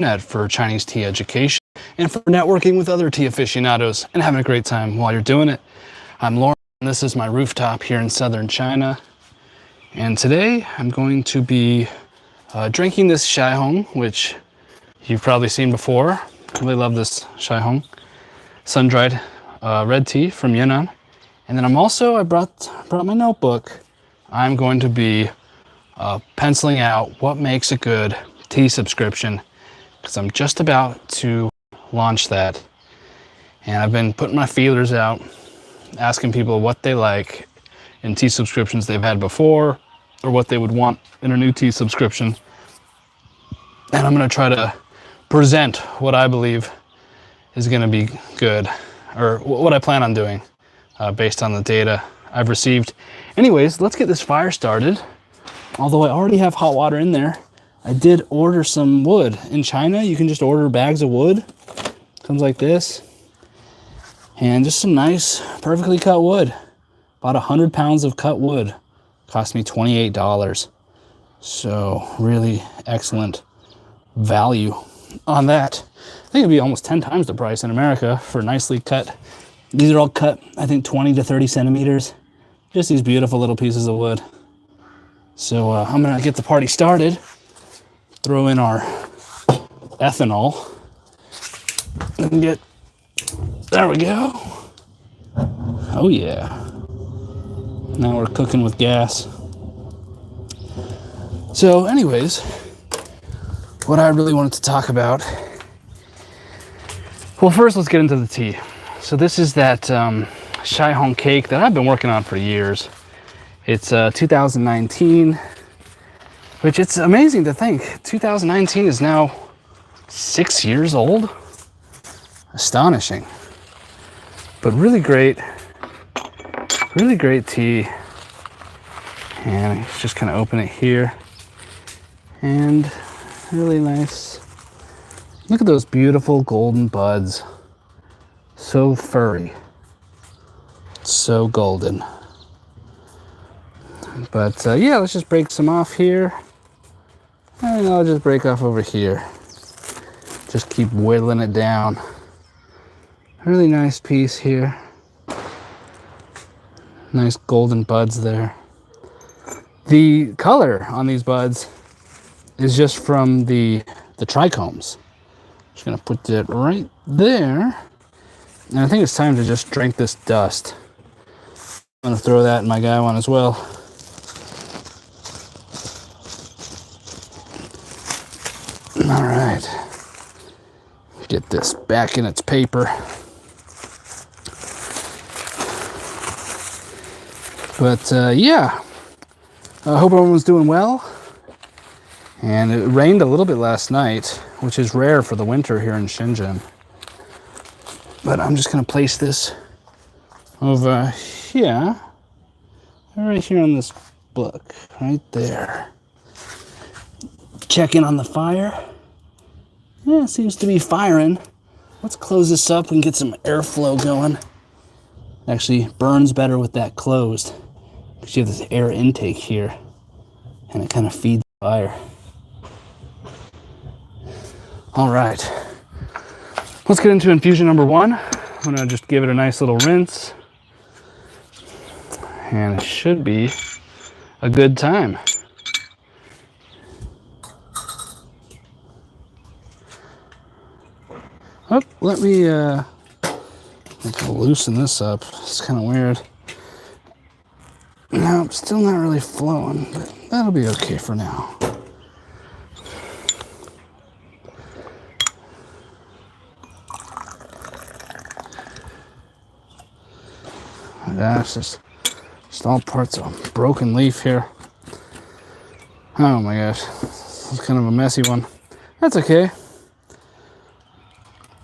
internet for Chinese tea education and for networking with other tea aficionados and having a great time while you're doing it. I'm Lauren, and this is my rooftop here in southern China. And today I'm going to be drinking this Shai Hong, which you've probably seen before. I really love this Shai Hong sun-dried red tea from Yunnan. And then I brought my notebook. I'm going to be penciling out what makes a good tea subscription, because I'm just about to launch that. And I've been putting my feelers out, asking people what they like in tea subscriptions they've had before, or what they would want in a new tea subscription. And I'm going to try to present what I believe is going to be good, or what I plan on doing based on the data I've received. Anyways, let's get this fire started. Although I already have hot water in there, I did order some wood. In China, you can just order bags of wood. Comes like this. And just some nice, perfectly cut wood. About 100 pounds of cut wood. Cost me $28. So, really excellent value on that. I think it'd be almost 10 times the price in America for nicely cut. These are all cut, I think, 20 to 30 centimeters. Just these beautiful little pieces of wood. So I'm gonna get the party started. Throw in our ethanol and there we go. Oh yeah. Now we're cooking with gas. So anyways, what I really wanted to talk about. Well, first let's get into the tea. So this is that Shai Hong cake that I've been working on for years. It's 2019, which it's amazing to think 2019 is now 6 years old. Astonishing, but really great tea. And just kind of open it here, and really nice. Look at those beautiful golden buds, so furry, so golden. But yeah, let's just break some off here. And I'll just break off over here. Just keep whittling it down. Really nice piece here. Nice golden buds there. The color on these buds is just from the trichomes. Just gonna put that right there. And I think it's time to just drink this dust. I'm gonna throw that in my guy one as well. All right, get this back in its paper. But yeah, I hope everyone's doing well. And it rained a little bit last night, which is rare for the winter here in Shenzhen. But I'm just gonna place this over here, right here on this book, right there. Check in on the fire. Yeah, it seems to be firing. Let's close this up and get some airflow going. Actually burns better with that closed, because you have this air intake here, and it kind of feeds the fire. All right, let's get into infusion number one. I'm gonna just give it a nice little rinse, and it should be a good time. Oh, let me loosen this up. It's kind of weird. No, still not really flowing, but that'll be okay for now. That's just all parts of a broken leaf here. Oh my gosh, this is kind of a messy one. That's okay.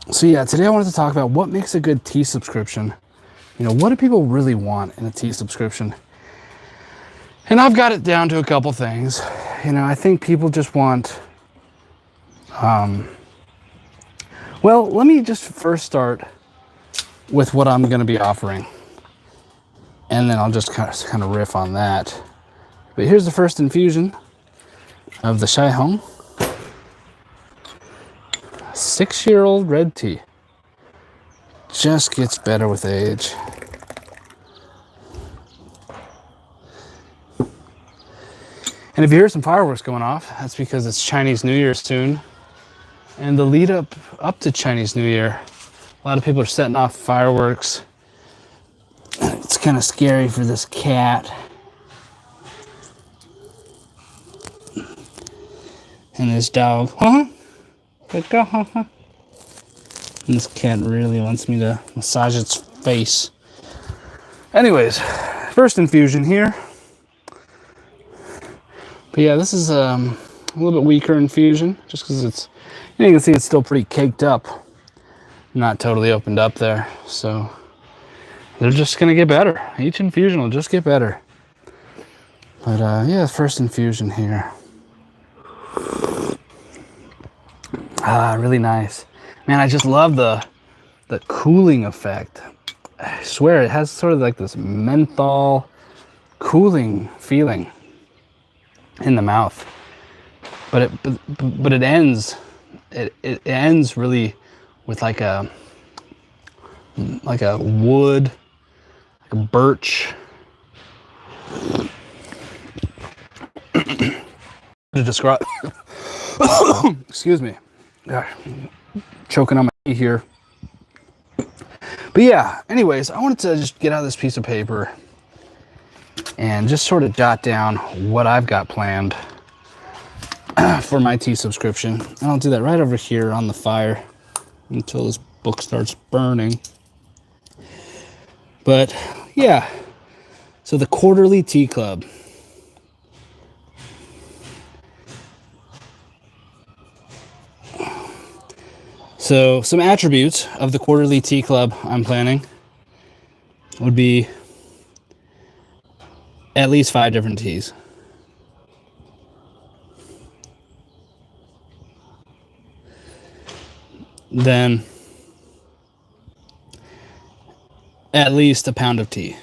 So yeah, today I wanted to talk about what makes a good tea subscription. You know, what do people really want in a tea subscription? And I've got it down to a couple things. You know, I think people just want, well, let me just first start with what I'm going to be offering. And then I'll just kind of riff on that. But here's the first infusion of the Shai Hong. 6-year-old red tea. Just gets better with age. And if you hear some fireworks going off, that's because it's Chinese New Year soon. And the lead up to Chinese New Year, a lot of people are setting off fireworks. It's kind of scary for this cat. And this dog. Good girl, And this cat really wants me to massage its face. Anyways, first infusion here. But yeah, this is a little bit weaker infusion, just because it's, you can see it's still pretty caked up. Not totally opened up there. So they're just gonna get better. Each infusion will just get better. But yeah, first infusion here. Really nice. Man, I just love the cooling effect. I swear it has sort of like this menthol cooling feeling in the mouth. But it ends really with like a wood, like a birch. To describe excuse me. Choking on my tea here. But yeah, anyways, I wanted to just get out this piece of paper and just sort of jot down what I've got planned for my tea subscription. And I'll do that right over here on the fire until this book starts burning. But yeah, so the quarterly tea club. So some attributes of the quarterly tea club I'm planning would be at least 5 different teas. Then at least a pound of tea.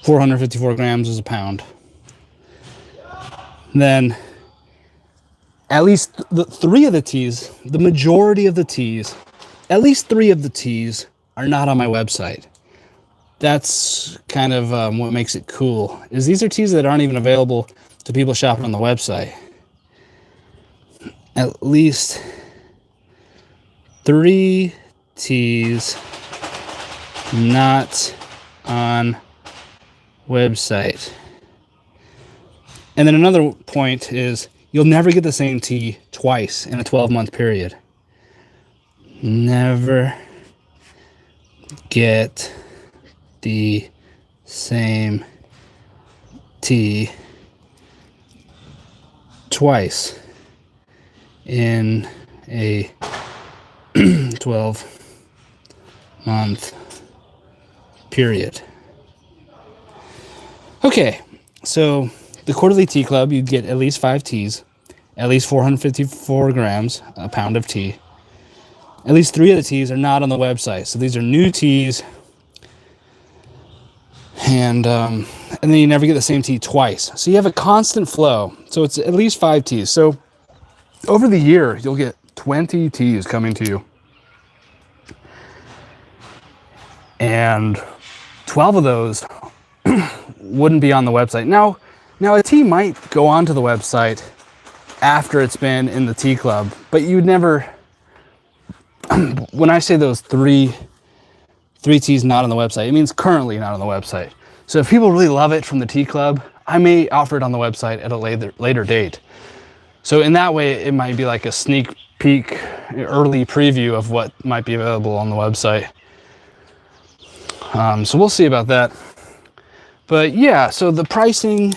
$454 grams is a pound. Then at least three of the teas, the majority of the teas, at least 3 of the teas are not on my website. That's kind of what makes it cool, is these are teas that aren't even available to people shopping on the website. At least 3 teas not on website. And then another point is you'll never get the same tea twice in a 12-month period. Never get the same tea twice in a 12-month period. Okay, so the quarterly tea club, you'd get at least 5 teas, at least 454 grams, a pound of tea. At least 3 of the teas are not on the website. So these are new teas. And then you never get the same tea twice. So you have a constant flow. So it's at least 5 teas. So over the year, you'll get 20 teas coming to you. And 12 of those wouldn't be on the website. Now a tea might go onto the website after it's been in the tea club, but you'd never, when I say those three teas not on the website, it means currently not on the website. So if people really love it from the tea club, I may offer it on the website at a later date. So in that way, it might be like a sneak peek, early preview of what might be available on the website. So we'll see about that. But yeah, so the pricing,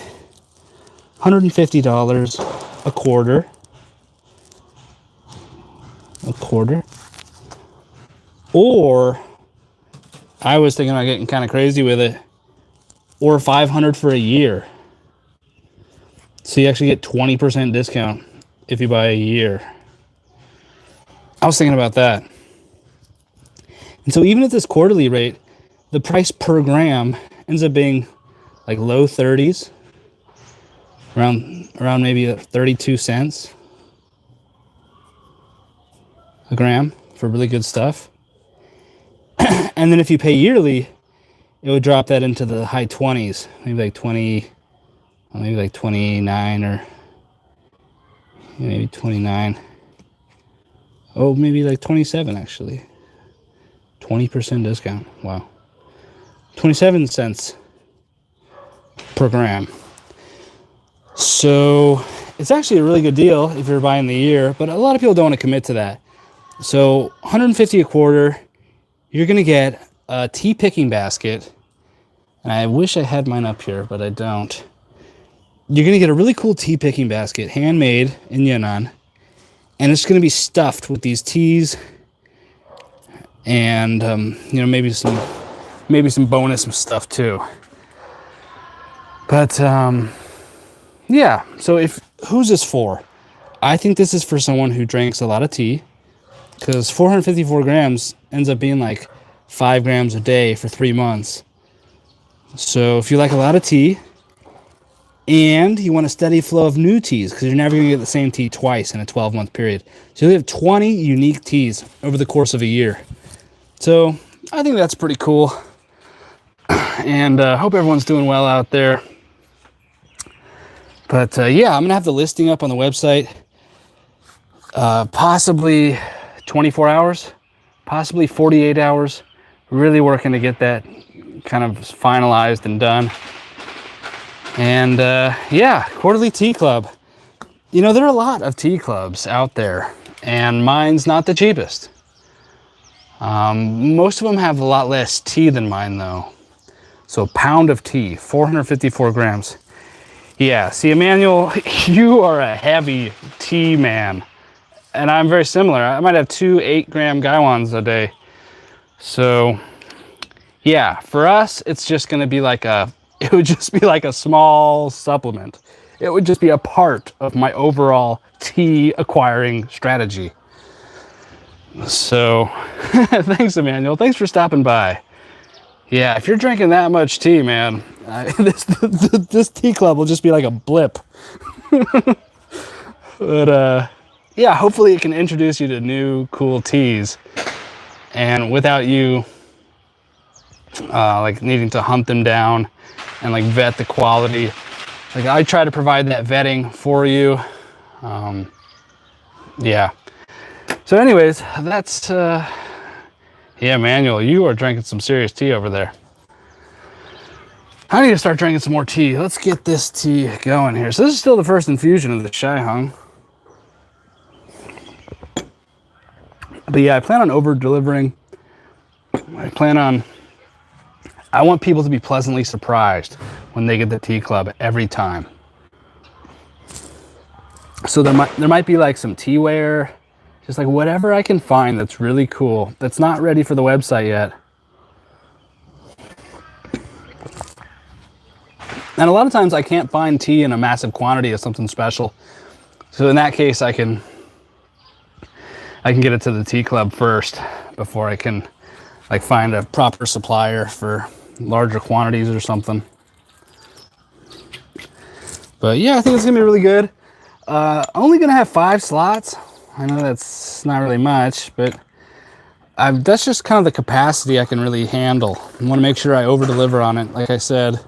$150 a quarter. Or I was thinking about getting kind of crazy with it, or $500 for a year. So you actually get 20% discount if you buy a year. I was thinking about that. And so even at this quarterly rate, the price per gram ends up being like low 30s, around maybe 32 cents a gram for really good stuff. And then if you pay yearly, it would drop that into the high 20s, maybe like 20, maybe like 29 or maybe 29. Oh, maybe like 27 actually. 20% discount. Wow. 27 cents per gram. So it's actually a really good deal if you're buying the year, but a lot of people don't want to commit to that. So 150 a quarter, you're going to get a tea picking basket. And I wish I had mine up here, but I don't. You're going to get a really cool tea picking basket, handmade in Yunnan. And it's going to be stuffed with these teas and, you know, maybe some bonus stuff too. But, yeah, so who's this for? I think this is for someone who drinks a lot of tea, because 454 grams ends up being like 5 grams a day for 3 months. So if you like a lot of tea and you want a steady flow of new teas, because you're never going to get the same tea twice in a 12-month period. So you'll have 20 unique teas over the course of a year. So I think that's pretty cool. And hope everyone's doing well out there. But yeah, I'm going to have the listing up on the website. Possibly 24 hours, possibly 48 hours. Really working to get that kind of finalized and done. And yeah, quarterly tea club. You know, there are a lot of tea clubs out there, and mine's not the cheapest. Most of them have a lot less tea than mine though. So a pound of tea, 454 grams. Yeah, see, Emmanuel, you are a heavy tea man. And I'm very similar. I might have 2 8-gram gaiwans a day. So yeah, for us, it's just going to be like it would just be like a small supplement. It would just be a part of my overall tea acquiring strategy. So thanks, Emmanuel. Thanks for stopping by. Yeah, if you're drinking that much tea, man, this tea club will just be like a blip. But yeah, hopefully it can introduce you to new cool teas, and without you like needing to hunt them down and like vet the quality. Like I try to provide that vetting for you. Yeah. So anyways, that's yeah, Manuel, you are drinking some serious tea over there. I need to start drinking some more tea. Let's get this tea going here. So this is still the first infusion of the Shai Hong. But yeah, I plan on over delivering. I want people to be pleasantly surprised when they get the tea club every time. So there might be like some teaware, just like whatever I can find that's really cool, that's not ready for the website yet. And a lot of times I can't find tea in a massive quantity of something special. So in that case, I can get it to the tea club first before I can like find a proper supplier for larger quantities or something. But yeah, I think it's gonna be really good. Only gonna have 5 slots. I know that's not really much, but that's just kind of the capacity I can really handle. I want to make sure I over deliver on it, like I said.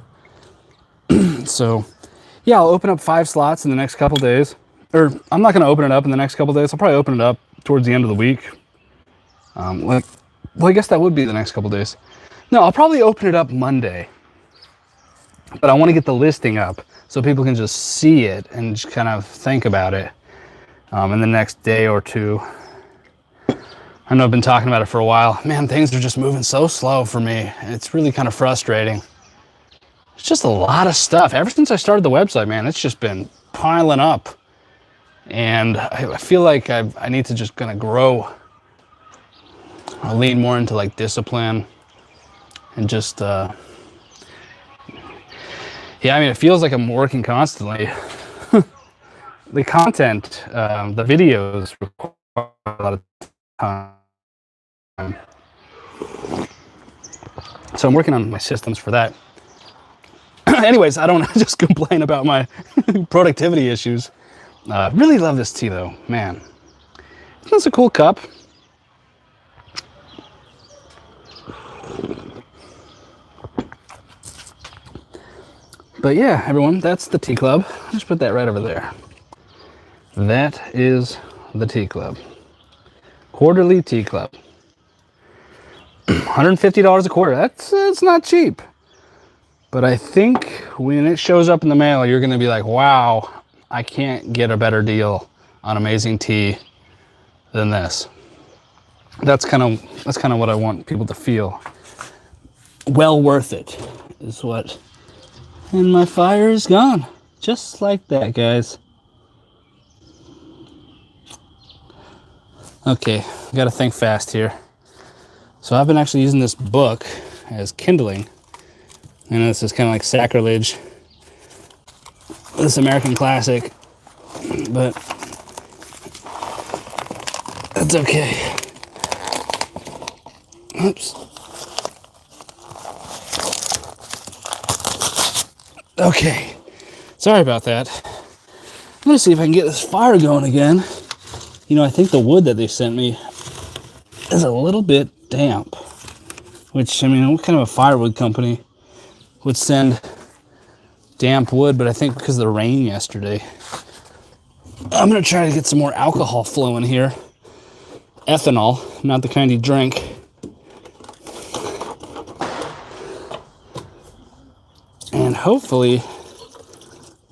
So yeah, I'll open up 5 slots in the next couple days. Or I'm not gonna open it up in the next couple days. I'll probably open it up towards the end of the week. Well, I guess that would be the next couple days. No, I'll probably open it up Monday. But I want to get the listing up so people can just see it and just kind of think about it in the next day or two. I know I've been talking about it for a while. Man, things are just moving so slow for me. It's really kind of frustrating. It's just a lot of stuff. Ever since I started the website, man, it's just been piling up. And I feel like I need to just kind of grow. I'll lean more into like discipline and just, yeah, I mean, it feels like I'm working constantly. The content, the videos require a lot of time. So I'm working on my systems for that. Anyways, I don't just complain about my productivity issues. Really love this tea though, man. That's a cool cup. But yeah, everyone, that's the tea club. I'll just put that right over there. That is the tea club. Quarterly tea club. $150 a quarter. That's not cheap. But I think when it shows up in the mail, you're going to be like, wow, I can't get a better deal on amazing tea than this. That's kind of what I want people to feel. Well worth it is what. And my fire is gone. Just like that, guys. Okay, gotta think fast here. So I've been actually using this book as kindling. I know this is kind of like sacrilege. This American classic, but that's okay. Oops. Okay, sorry about that. I'm gonna see if I can get this fire going again. You know, I think the wood that they sent me is a little bit damp, which, I mean, what kind of a firewood company would send damp wood? But I think because of the rain yesterday, I'm gonna try to get some more alcohol flowing here. Ethanol, not the kind you drink. And hopefully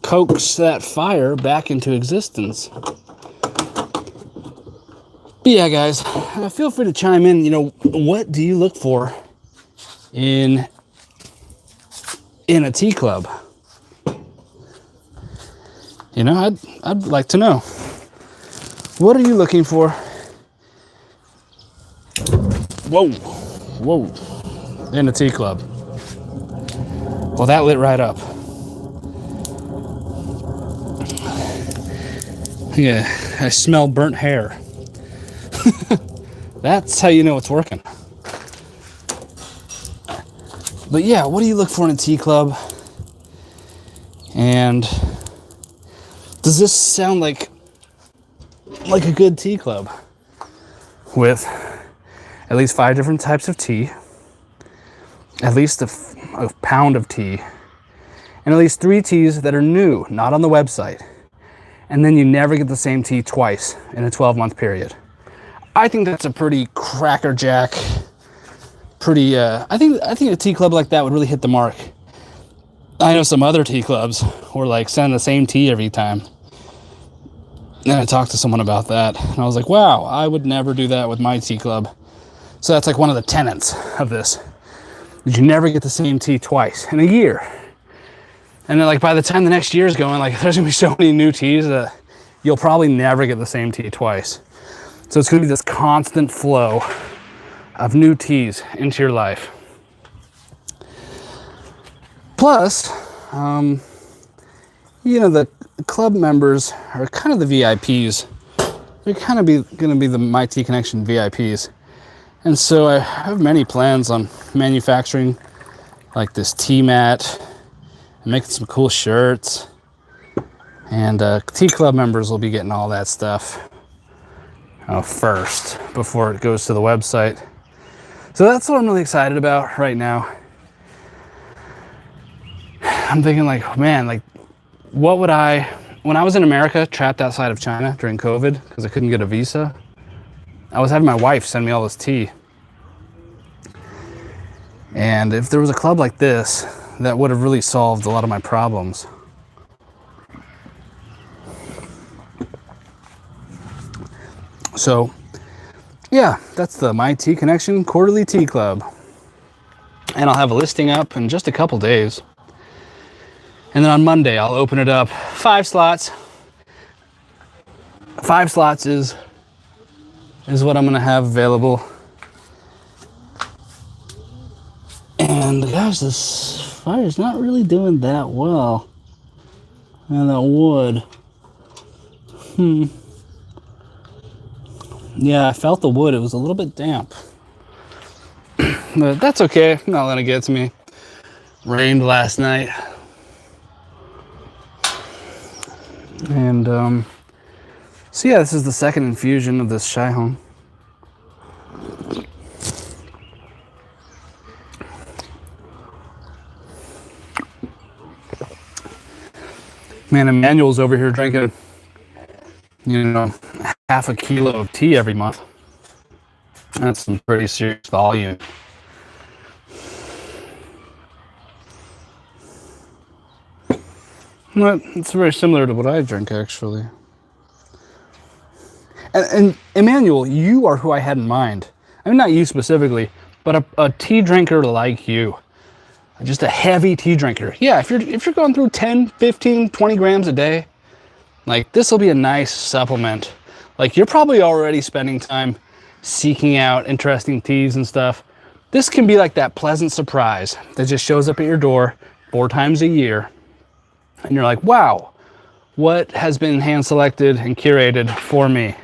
coax that fire back into existence. But yeah, guys, feel free to chime in. You know, what do you look for in a tea club? You know, I'd like to know. What are you looking for? Whoa, in a tea club. Well, that lit right up. Yeah, I smell burnt hair. That's how you know it's working. But yeah, what do you look for in a tea club? And does this sound like a good tea club? With at least 5 different types of tea, at least a pound of tea, and at least 3 teas that are new, not on the website. And then you never get the same tea twice in a 12-month period. I think that's a pretty crackerjack, I think a tea club like that would really hit the mark. I know some other tea clubs were like sending the same tea every time. And I talked to someone about that, and I was like, wow, I would never do that with my tea club. So that's like one of the tenets of this. You never get the same tea twice in a year. And then like by the time the next year is going, like there's gonna be so many new teas that you'll probably never get the same tea twice. So it's gonna be this constant flow of new teas into your life. Plus, you know, the club members are kind of the VIPs. They're kind of gonna be the My Tea Connection VIPs. And so I have many plans on manufacturing like this tea mat and making some cool shirts. And tea club members will be getting all that stuff first before it goes to the website. So that's what I'm really excited about right now. I'm thinking like, man, like what would when I was in America, trapped outside of China during COVID because I couldn't get a visa, I was having my wife send me all this tea. And if there was a club like this, that would have really solved a lot of my problems. So, yeah, that's the My Tea Connection Quarterly Tea Club. And I'll have a listing up in just a couple days. And then on Monday, I'll open it up. 5 slots. 5 slots is what I'm gonna have available. And gosh, this fire's not really doing that well. And that wood. Yeah, I felt the wood. It was a little bit damp. But that's okay. Not letting it get to me. Rained last night. And so yeah, this is the second infusion of this Shai Hong. Man, Emmanuel's over here drinking, you know, half a kilo of tea every month. That's some pretty serious volume. Well, it's very similar to what I drink, actually. And Emmanuel, you are who I had in mind. I mean, not you specifically, but a tea drinker like you. Just a heavy tea drinker. Yeah, if you're going through 10, 15, 20 grams a day, like this will be a nice supplement. Like you're probably already spending time seeking out interesting teas and stuff. This can be like that pleasant surprise that just shows up at your door 4 times a year. And you're like, wow, what has been hand selected and curated for me?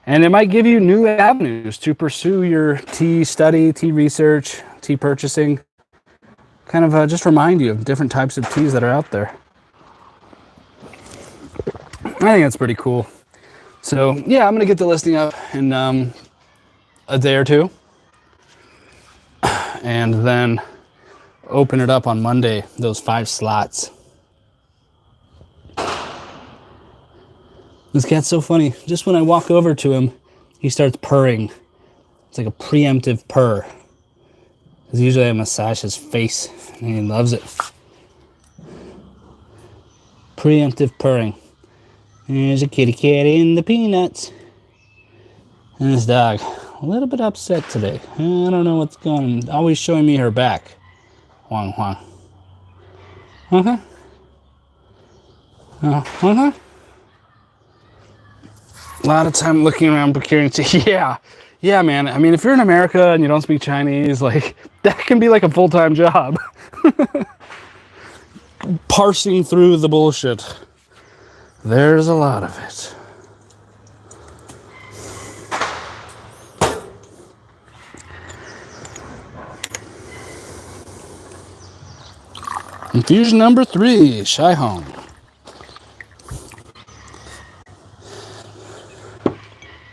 And it might give you new avenues to pursue your tea study, tea research, tea purchasing. Kind of just remind you of different types of teas that are out there. I think that's pretty cool. So yeah, I'm gonna get the listing up in a day or two. And then open it up on Monday, those 5 slots. This cat's so funny. Just when I walk over to him, he starts purring. It's like a preemptive purr. Because usually I massage his face, and he loves it. Preemptive purring. There's a kitty cat in the peanuts. And this dog, a little bit upset today. I don't know what's going on. Always showing me her back. Huang, huang. Uh-huh. Uh-huh. A lot of time looking around procuring tea. Yeah, man. I mean, if you're in America and you don't speak Chinese, like, that can be like a full-time job. Parsing through the bullshit. There's a lot of it. Infusion number 3, Shai Hong.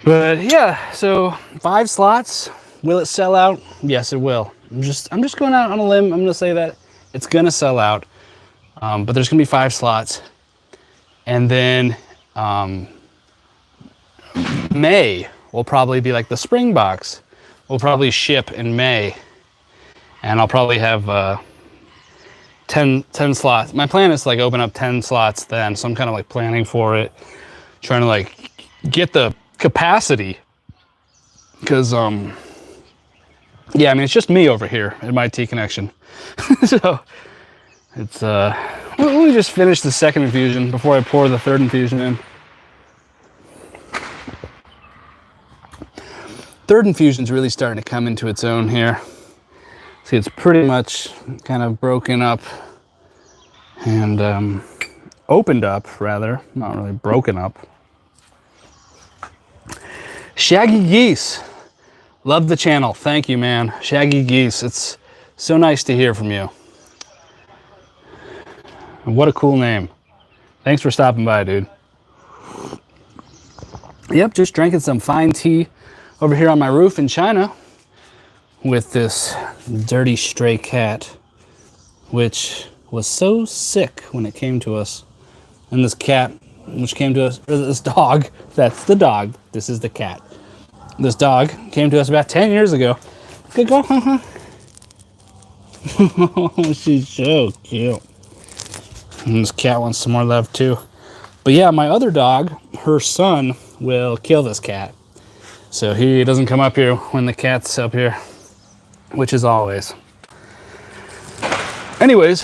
But yeah, so 5 slots. Will it sell out? Yes, it will. I'm just going out on a limb. I'm gonna say that it's gonna sell out. But there's gonna be 5 slots. And then May will probably be like the spring box. Will probably ship in May. And I'll probably have 10 slots. My plan is to like open up 10 slots then. So I'm kind of like planning for it. Trying to like get the capacity, because yeah, I mean, it's just me over here at my tea connection. So it's let me just finish the second infusion before I pour the third infusion in. Third infusion's really starting to come into its own here. See, it's pretty much kind of broken up and opened up, rather, not really broken up. Shaggy Geese, love the channel. Thank you, man. Shaggy Geese, it's so nice to hear from you. And what a cool name. Thanks for stopping by, dude. Yep, just drinking some fine tea over here on my roof in China with this dirty stray cat, which was so sick when it came to us. And this cat, which came to us, or this dog, that's the dog, this is the cat. This dog came to us about 10 years ago. Good girl, huh? She's so cute. And this cat wants some more love too. But yeah, my other dog, her son, will kill this cat. So he doesn't come up here when the cat's up here, which is always. Anyways,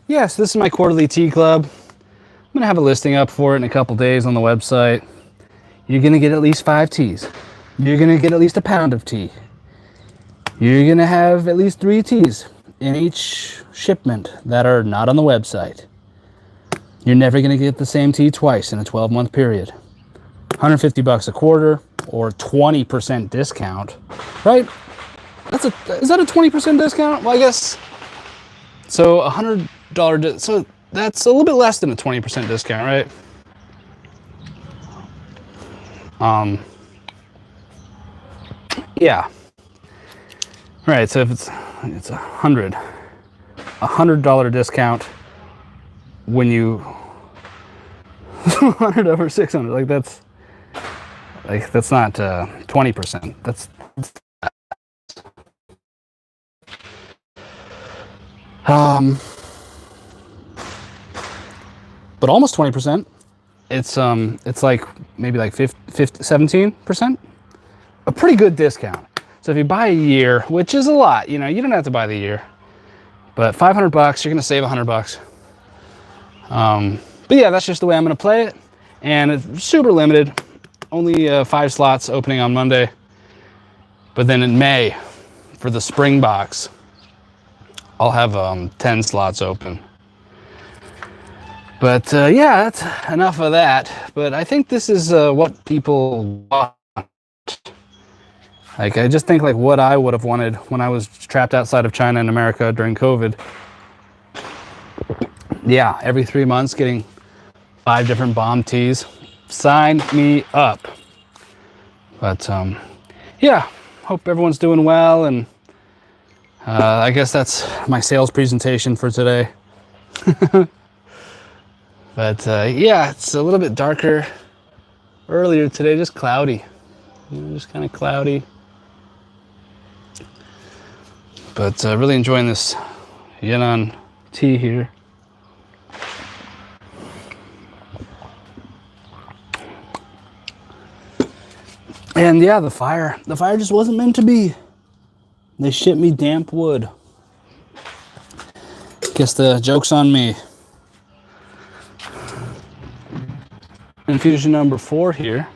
yes, this is my quarterly tea club. I'm gonna have a listing up for it in a couple days on the website. You're gonna get at least 5 teas. You're gonna get at least a pound of tea. You're gonna have at least 3 teas in each shipment that are not on the website. You're never gonna get the same tea twice in a 12-month period. 150 bucks a quarter or 20% discount, right? Is that a 20% discount? Well, I guess, so $100, so that's a little bit less than a 20% discount, right? Yeah. Right. So if it's $100 discount when you 100 over 600, like that's not 20%. That's but almost 20%. It's like maybe like 17%. A pretty good discount. So if you buy a year, which is a lot, you know, you don't have to buy the year, but $500, you're gonna save $100. But yeah, that's just the way I'm gonna play it, and it's super limited. Only 5 slots opening on Monday, but then in May, for the spring box, I'll have 10 slots open. But yeah, that's enough of that. But I think this is what people want. Like, I just think like what I would have wanted when I was trapped outside of China and America during COVID. Yeah, every 3 months getting 5 different bomb teas. Sign me up. But yeah, hope everyone's doing well, and I guess that's my sales presentation for today. But yeah, it's a little bit darker earlier today, just cloudy. You know, just kind of cloudy. But really enjoying this Yunnan tea here. And yeah, the fire just wasn't meant to be. They shipped me damp wood. Guess the joke's on me. Infusion number 4 here.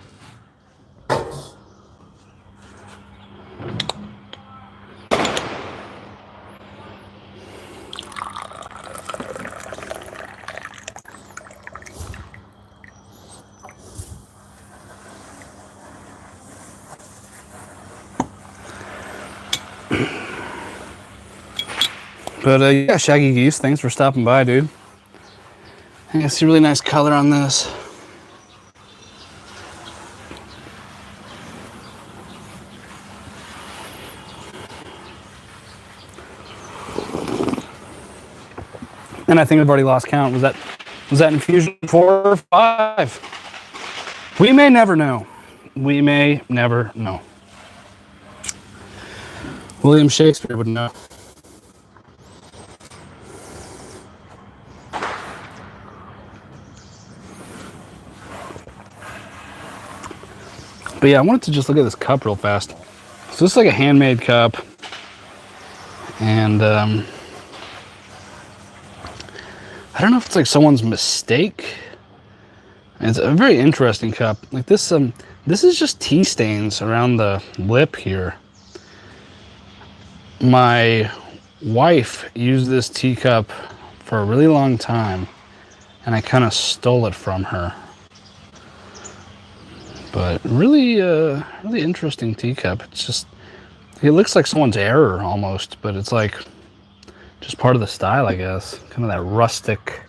But yeah, Shaggy Geese, thanks for stopping by, dude. I see really nice color on this. And I think I've already lost count. Was that infusion 4 or 5? We may never know. We may never know. William Shakespeare would know. But yeah, I wanted to just look at this cup real fast. So this is like a handmade cup. And I don't know if it's like someone's mistake. It's a very interesting cup. Like this is just tea stains around the lip here. My wife used this teacup for a really long time, and I kind of stole it from her. But really, really interesting teacup. It's just, it looks like someone's error almost, but it's like just part of the style, I guess. Kind of that rustic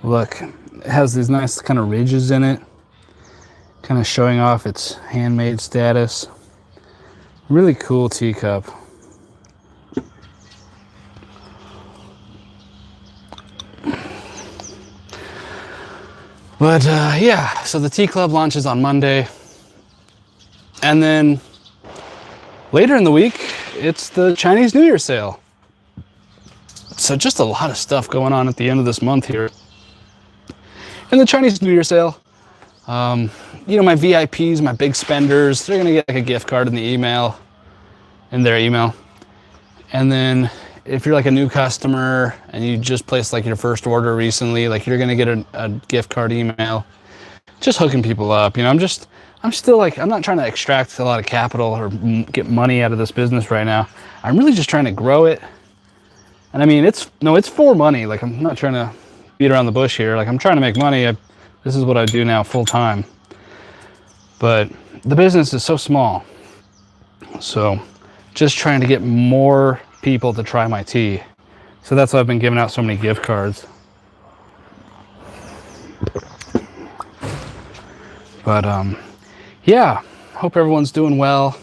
look. It has these nice kind of ridges in it, kind of showing off its handmade status. Really cool teacup. But yeah, so the tea club launches on Monday. And then later in the week, it's the Chinese New Year sale. So just a lot of stuff going on at the end of this month here. And the Chinese New Year sale, you know, my VIPs, my big spenders, they're gonna get like a gift card in their email. And then if you're like a new customer and you just placed like your first order recently, like you're gonna get a gift card email. Just hooking people up, you know. I'm still like, I'm not trying to extract a lot of capital or get money out of this business right now. I'm really just trying to grow it. And I mean, it's for money. Like, I'm not trying to beat around the bush here. Like, I'm trying to make money. This is what I do now full time. But the business is so small. So just trying to get more people to try my tea. So that's why I've been giving out so many gift cards. But yeah, hope everyone's doing well.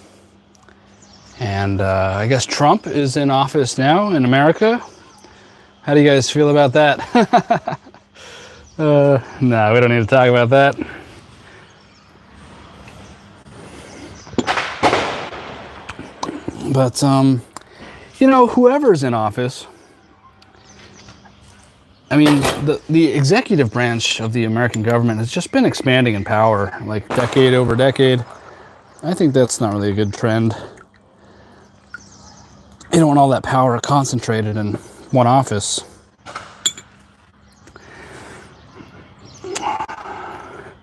And I guess Trump is in office now in America. How do you guys feel about that? No, we don't need to talk about that. But, you know, whoever's in office, I mean, the executive branch of the American government has just been expanding in power, like decade over decade. I think that's not really a good trend. You don't want all that power concentrated in one office.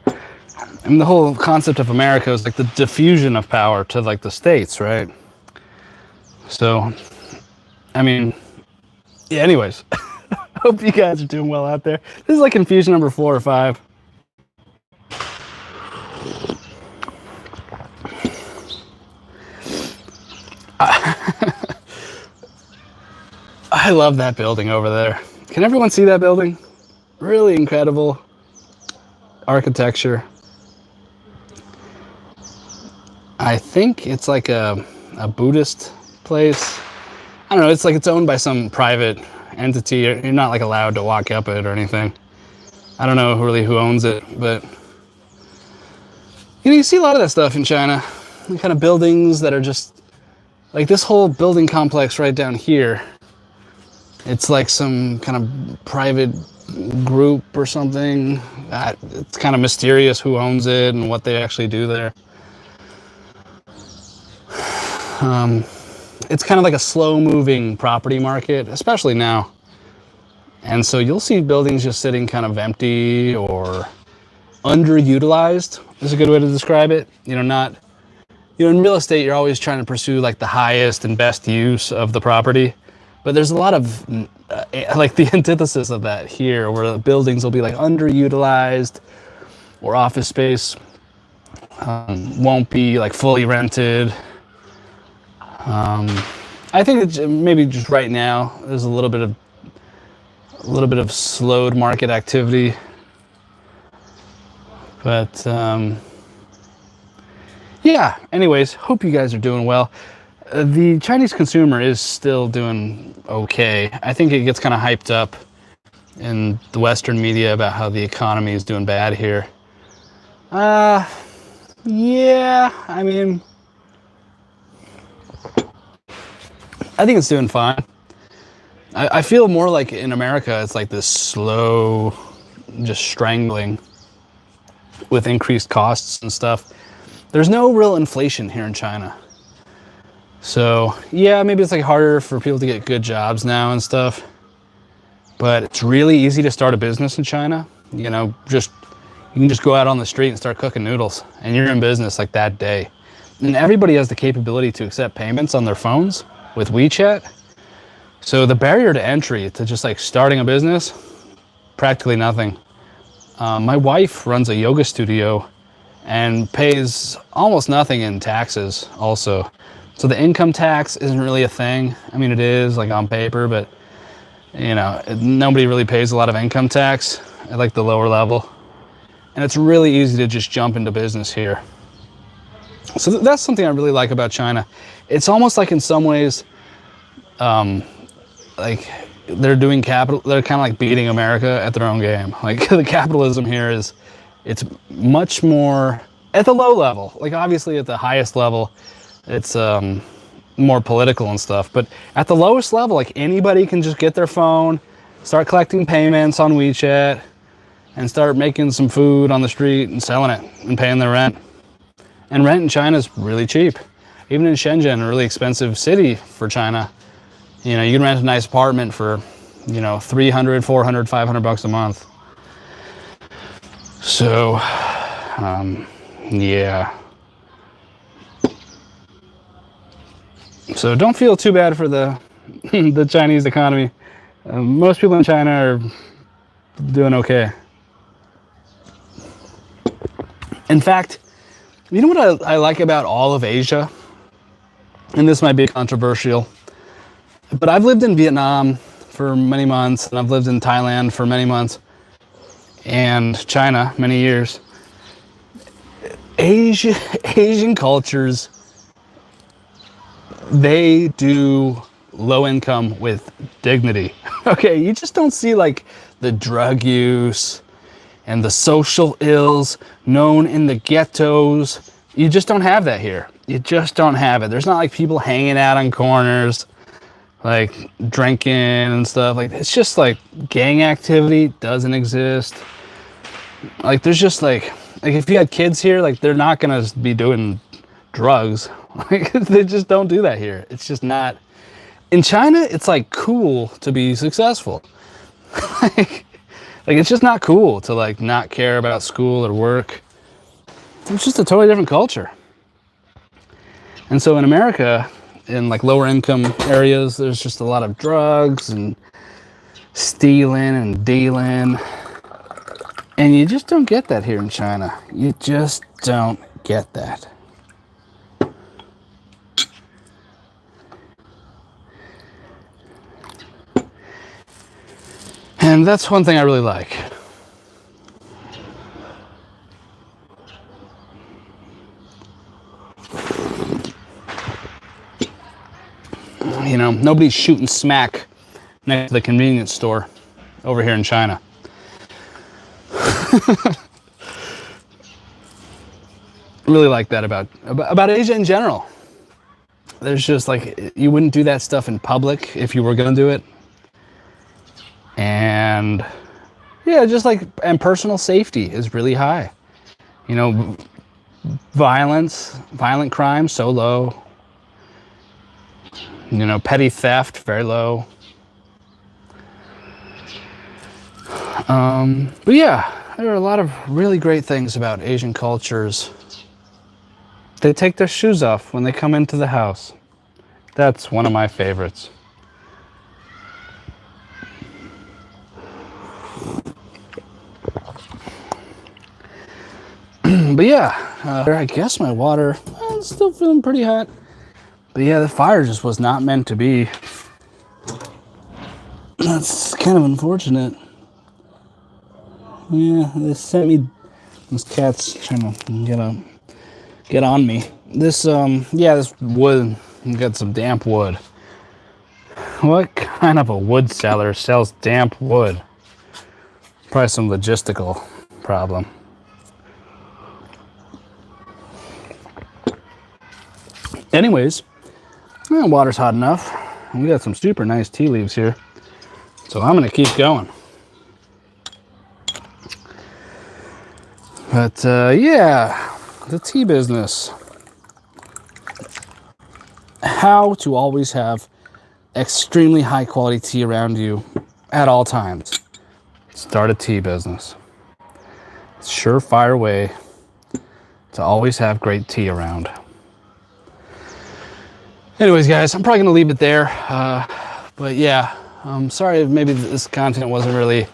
I mean, the whole concept of America is like the diffusion of power to like the states, right? So, I mean, yeah, anyways. Hope you guys are doing well out there. This is like confusion number 4 or 5. I love that building over there. Can everyone see that building? Really incredible architecture. I think it's like a Buddhist place. I don't know, it's like it's owned by some private entity. You're not like allowed to walk up it or anything. I don't know really who owns it, but you know, you see a lot of that stuff in China. The kind of buildings that are just like this whole building complex right down here. It's like some kind of private group or something. It's kind of mysterious who owns it and what they actually do there. It's kind of like a slow-moving property market, especially now. And so you'll see buildings just sitting kind of empty or underutilized is a good way to describe it. You know, in real estate, you're always trying to pursue like the highest and best use of the property. But there's a lot of like the antithesis of that here, where the buildings will be like underutilized or office space won't be like fully rented. I think it's maybe just right now there's a little bit of slowed market activity, but yeah. Anyways, hope you guys are doing well. The Chinese consumer is still doing okay. I think it gets kind of hyped up in the Western media about how the economy is doing bad here. Yeah, I mean, I think it's doing fine. I feel more like in America, it's like this slow, just strangling with increased costs and stuff. There's no real inflation here in China. So yeah, maybe it's like harder for people to get good jobs now and stuff, but it's really easy to start a business in China. You know, you can just go out on the street and start cooking noodles and you're in business like that day. And everybody has the capability to accept payments on their phones with WeChat. So the barrier to entry to just like starting a business, practically nothing. My wife runs a yoga studio and pays almost nothing in taxes also. So the income tax isn't really a thing. I mean, it is like on paper, but you know, nobody really pays a lot of income tax at like the lower level. And it's really easy to just jump into business here. So that's something I really like about China. It's almost like in some ways, like they're doing capital, they're kind of like beating America at their own game. Like the capitalism here it's much more at the low level. Like obviously at the highest level, it's more political and stuff. But at the lowest level, like anybody can just get their phone, start collecting payments on WeChat, and start making some food on the street and selling it and paying their rent. And rent in China is really cheap. Even in Shenzhen, a really expensive city for China, you know, you can rent a nice apartment for, you know, 300, 400, 500 bucks a month. So, yeah. So don't feel too bad for the the Chinese economy. Most people in China are doing okay. In fact, you know what I like about all of Asia? And this might be controversial, but I've lived in Vietnam for many months, and I've lived in Thailand for many months, and China many years. Asian cultures, they do low income with dignity. Okay, you just don't see like the drug use and the social ills known in the ghettos. You just don't have that here. You just don't have it. There's not like people hanging out on corners, like drinking and stuff. Like, it's just like gang activity doesn't exist. Like, there's just like if you had kids here, like, they're not gonna be doing drugs. Like, they just don't do that here. It's just not. In China, it's like cool to be successful. like it's just not cool to like not care about school or work. It's just a totally different culture. And so in America, in like lower income areas, there's just a lot of drugs and stealing and dealing. And you just don't get that here in China. You just don't get that. And that's one thing I really like. You know, nobody's shooting smack next to the convenience store over here in China. Really like that about Asia in general. There's just like, you wouldn't do that stuff in public if you were gonna do it. And yeah, just like, and personal safety is really high. You know, violent crime, so low. You know, petty theft, very low. But yeah, there are a lot of really great things about Asian cultures. They take their shoes off when they come into the house. That's one of my favorites. But yeah, I guess my water, it's still feeling pretty hot. But yeah, the fire just was not meant to be. That's kind of unfortunate. Yeah, they sent me, this cat's trying to get on me. This, yeah, this wood, got some damp wood. What kind of a wood seller sells damp wood? Probably some logistical problem. Anyways, water's hot enough. We got some super nice tea leaves here. So I'm gonna keep going. But yeah, the tea business. How to always have extremely high quality tea around you at all times. Start a tea business. It's a surefire way to always have great tea around. Anyways, guys, I'm probably gonna leave it there. But yeah, I'm sorry if maybe this content wasn't really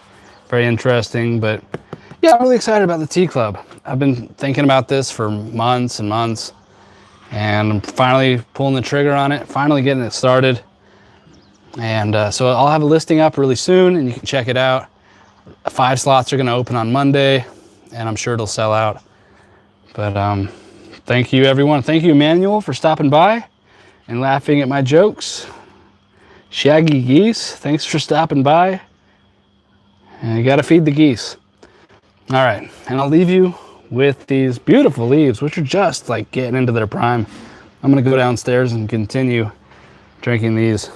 very interesting, but yeah, I'm really excited about the tea club. I've been thinking about this for months and months, and I'm finally pulling the trigger on it, finally getting it started. And so I'll have a listing up really soon, and you can check it out. 5 slots are gonna open on Monday, and I'm sure it'll sell out. But thank you, everyone. Thank you, Emmanuel, for stopping by and laughing at my jokes. Shaggy Geese, thanks for stopping by. And you gotta feed the geese. All right, and I'll leave you with these beautiful leaves, which are just like getting into their prime. I'm gonna go downstairs and continue drinking these.